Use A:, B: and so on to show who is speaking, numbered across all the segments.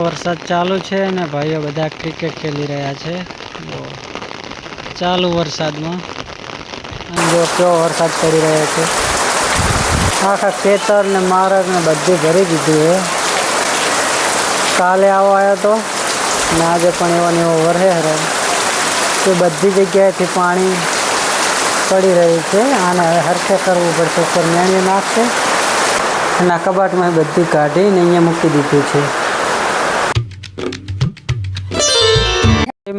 A: વરસાદ ચાલુ છે ને ભાઈઓ બધા ક્રિકેટ ખેલી રહ્યા છે ચાલુ વરસાદમાં જો કેવો વરસાદ પડી રહ્યો છે આખા ખેતર ને માર્ગ ને બધી ભરી દીધું છે કાલે આવો આવ્યો તો ને આજે પણ એવો ને એવો વરસે તો બધી જગ્યાએથી પાણી પડી રહ્યું છે આને હવે હરખે કરવું પડશે ઉપર મેણી નાખશે અને આ કબાટમાં બધી કાઢીને અહીંયા મૂકી દીધું છે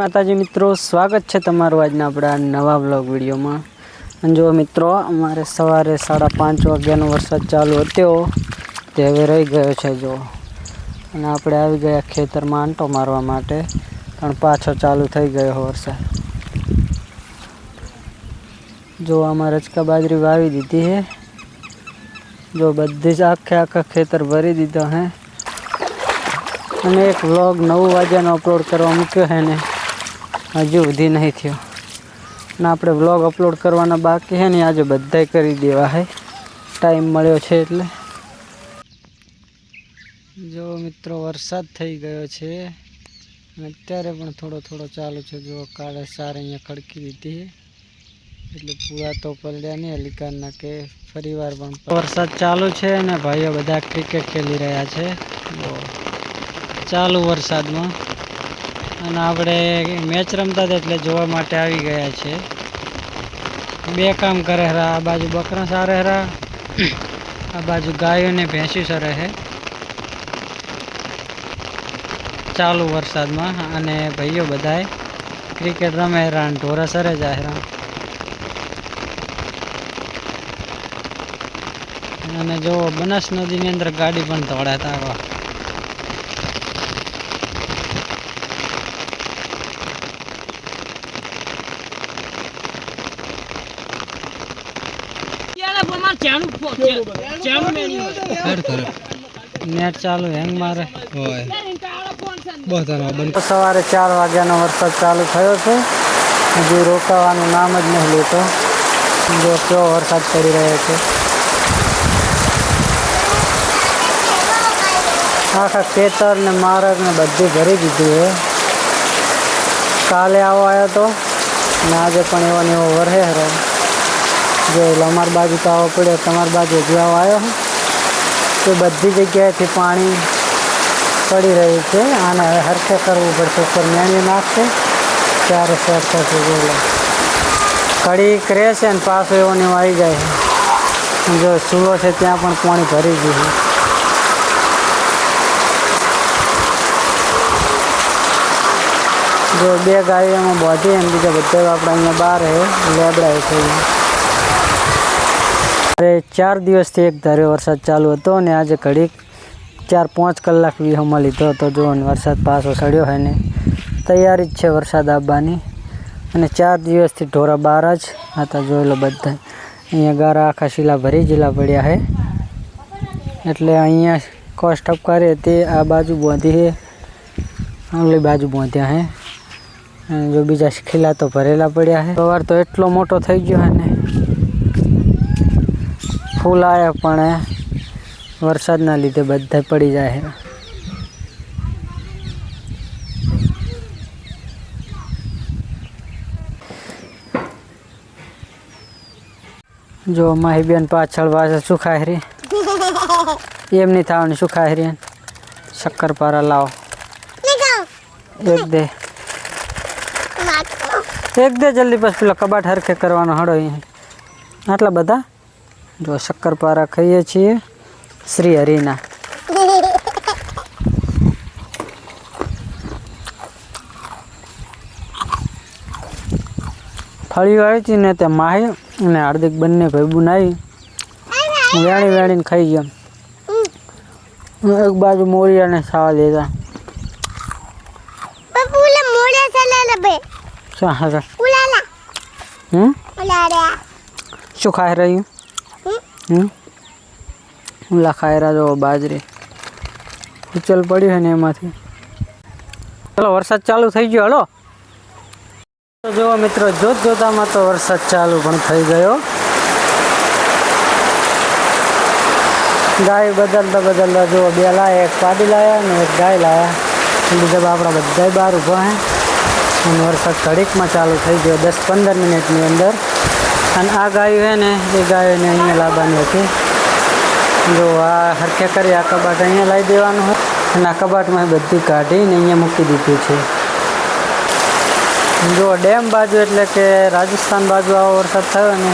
A: માતાજી મિત્રો, સ્વાગત છે તમારું આજના આપણા નવા બ્લોગ વિડીયોમાં। અને જો મિત્રો, અમારે સવારે 5:30 વાગ્યાનો વરસાદ ચાલુ હતો તે હવે રહી ગયો છે જો, અને આપણે આવી ગયા ખેતરમાં આંટો મારવા માટે પણ પાછો ચાલુ થઈ ગયો વરસાદ। જો આમાં રચકા બાજરી વાવી દીધી છે જો, બધી જ આખા ખેતર ભરી દીધો હે અને એક વ્લોગ 9 વાગ્યાનો અપલોડ કરવા મૂક્યો છે ને હજુ સુધી નહીં થયો ને આપણે વ્લોગ અપલોડ કરવાના બાકી છે ને આજે બધાય કરી દેવા છે ટાઈમ મળ્યો છે એટલે। જો મિત્રો, વરસાદ થઈ ગયો છે અને અત્યારે પણ થોડો થોડો ચાલુ છે જો, કાળે સાર અહીંયા ખડકી દીધી એટલે પૂરા તો પડ્યા નહીં હલીકારના કે ફરીવાર પણ વરસાદ ચાલુ છે ને ભાઈઓ બધા ક્રિકેટ ખેલી રહ્યા છે ચાલુ વરસાદમાં, અને આપણે મેચ રમતા હતા એટલે જોવા માટે આવી ગયા છે। બે કામ કરે આ બાજુ બકરા સારે આ બાજુ ગાયો ને ભેંસી સરે છે ચાલુ વરસાદમાં, અને ભાઈઓ બધાએ ક્રિકેટ રમે હેરા ઢોરા સરે જાય અને જો બનાસ નદીની અંદર ગાડી પણ દોડાતા આવા નેટ ચાલુ હેંગ મારે સવારે 4 વાગ્યાનો વરસાદ ચાલુ થયો છે હજી રોકાવાનું નામ જ નહીં લેતો જો કેવો વરસાદ પડી રહ્યો છે આખા ખેતર ને માર્ગ ને બધું ભરી દીધું છે કાલે આવો આવ્યો તો ને આજે પણ એવો ને એવો વરસે જો અમારી બાજુ તો આવો પડ્યો તમારી બાજુ હજી આવો આવ્યો તો બધી જગ્યાએથી પાણી પડી રહ્યું છે આને હવે હરખે કરવું પડશે ઉપર મેણી નાખશે ત્યારે સેટ થશે બોલો કડીક રહેશે ને પાછો એવો ને એવો આવી જાય જો ચૂલો છે ત્યાં પણ પાણી ભરી ગયું જો બે ગાયો એમાં બોધી એમ બીજા બધા આપણે અહીંયા બહાર લેબડાય છે 4 દિવસથી એક ધાર્યો વરસાદ ચાલુ હતો ને આજે ઘડીક 4-5 કલાક વિહોમાં લીધો હતો જો, વરસાદ પાછો સડ્યો હોય ને તૈયારી જ છે વરસાદ આવવાની, અને 4 દિવસથી ઢોરા બહાર જ હતા જોઈ લો બધા અહીંયા ગારા આખા શીલા ભરી જેલા પડ્યા છે એટલે અહીંયા કોસ્ટ ટપકારી હતી આ બાજુ બોંધી છે ઓલી બાજુ બોંધ્યા છે અને જો બીજા ખીલા તો ભરેલા પડ્યા છે સવાર તો એટલો મોટો થઈ ગયો છે ને ફૂલ આવ્યા પણ વરસાદના લીધે બધા પડી જાય જો માહી બેન પાછળ સુખાય રી એમ નહીં થવાની સુખાય રી શક્કરપારા લાવો એક દે જલ્દી બસ પેલો કબાટ હરખે કરવાનો હળો આટલા બધા જો શક્કરપારા ખાઈએ છીએ શ્રી હરિના ફળીઓ આવી હતી ને તે માહી અને હાર્દિક બંને ભાઈબંધ આવી વેણીને ખાઈ ગયા એક બાજુ મોરિયાને ખાવા દેતા શું ખાઈ રહ્યું ઓલા ખાયરા જો બાજરી ઉચલ પડ્યું છે ને એમાંથી ચલો વરસાદ ચાલુ થઈ ગયો હલો જો મિત્રો જોતામાં તો વરસાદ ચાલુ પણ થઈ ગયો ગાય બદલતા જો બે લાયા એક પાડી લાયા ને એક ગાય લાયા બીજા આપણા બધા બહાર ઊભા હે અને વરસાદ ઘડીકમાં ચાલુ થઈ ગયો 10-15 મિનિટની અંદર. અને આ ગાયું છે ને એ ગાયોને અહીંયા લાવવાની હતી. જો આ હરખે કરી આ કબાટ અહીંયા લાવી દેવાનું હોય અને આ કબાટમાં બધી કાઢીને અહીંયા મૂકી દીધું છે. જો ડેમ બાજુ એટલે કે રાજસ્થાન બાજુ આવો વરસાદ થયો ને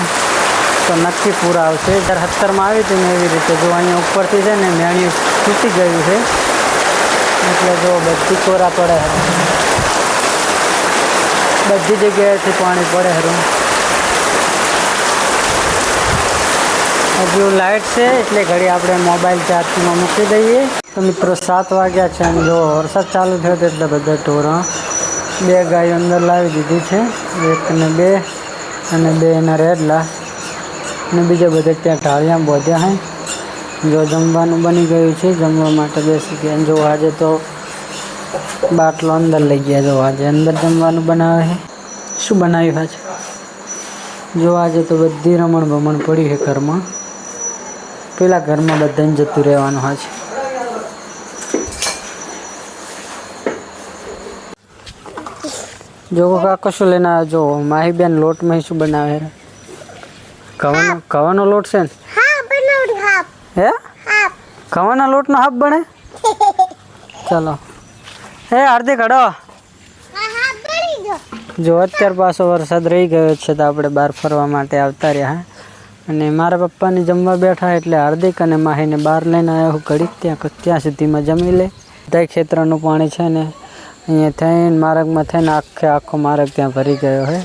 A: તો નક્કી પૂરા આવશે. 2017માં આવી હતી ને એવી રીતે જો અહીંયા ઉપરથી છે ને મેણિયું તૂટી ગયું છે એટલે જો બધી કોરા પડે છે, બધી જગ્યાએથી પાણી પડે છે. હજુ લાઇટ છે એટલે ઘડી આપણે મોબાઈલ ચાર્જિંગમાં મૂકી દઈએ. તો મિત્રો 7 વાગ્યા છે અને જો વરસાદ ચાલુ થયો હતો એટલે બધા ઢોરા 2 ગાયો અંદર લાવી દીધી છે, 1 ને 2 અને 2 એના રેડલા અને બીજા બધા ત્યાં ઢાળિયા બોધ્યા છે. જો જમવાનું બની ગયું છે, જમવા માટે બેસી ગયા. જો આજે તો બાટલો અંદર લઈ ગયા. જો આજે અંદર જમવાનું બનાવે છે. શું બનાવ્યું આજે? જો આજે તો બધી રમણ ભમણ પડી છે ઘરમાં. પેલા ઘરમાં બધાને જતું રહેવાનું હોય છે. જો કાકો શું લઈને આવ્યો? જો માહી બેન લોટમાં શું બનાવે? ઘઉંનો લોટ છે ને? હે ઘઉંના લોટનો હાફ બને? ચલો હે હાર્દિક હડો. જો અત્યારે પાછો વરસાદ રહી ગયો છે તો આપણે બહાર ફરવા માટે આવતા રહ્યા. અને મારા પપ્પાને જમવા બેઠા એટલે હાર્દિક અને માહીને બહાર લઈને આવ્યો હું ઘડીક. ત્યાં સુધીમાં જમી લે. બધા ખેતરનું પાણી છે ને અહીંયા થઈને માર્ગમાં થઈને આખો માર્ગ ત્યાં ભરી ગયો છે.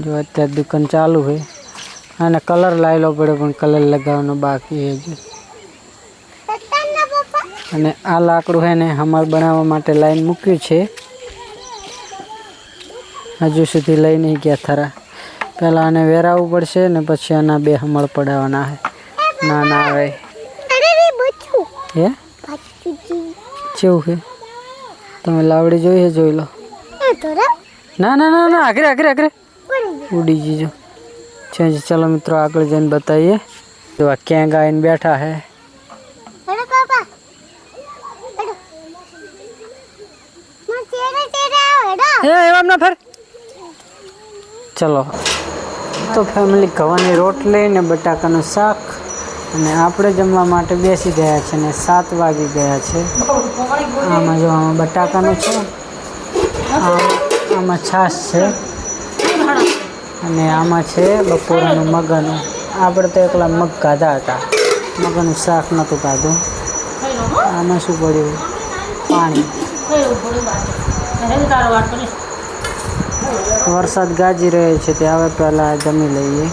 A: જો અત્યારે દુકાન ચાલુ હોય અને કલર લાવેલો પડે પણ કલર લગાવવાનો બાકી છે. અને આ લાકડું છે ને હમણાં બનાવવા માટે લાઈન મૂક્યું છે. હજુ સુધી લઈ નહીં ગયા થરા. પહેલાં આને વેરાવવું પડશે ને પછી આના 2 હમળ પડાવવાના છે. ના ના આવે હે કેવું છે? તમે લાવડી જોઈ છે? જોઈ લો. ના ના ના ના આખરે આખરે આખરે ઉડી જીજો છે. ચલો મિત્રો આગળ જઈને બતાવીએ. જો આ ક્યાં ગાઈને બેઠા હે. એમ ના ફર. ચલો તો ફેમિલી ઘઉંની રોટલી ને બટાકાનું શાક અને આપણે જમવા માટે બેસી ગયા છે ને 7 વાગી ગયા છે. આમાં જો આમાં બટાકાનું છે, આમાં છાશ છે અને આમાં છે બપોરનું મગનું. આપણે તો એકલા મગ ખાધા હતા, મગનું શાક નહોતું ખાધું. આમાં શું પડ્યું? પાણી. વરસાદ ગાજી રહ્યો છે તે હવે પહેલાં જમી લઈએ.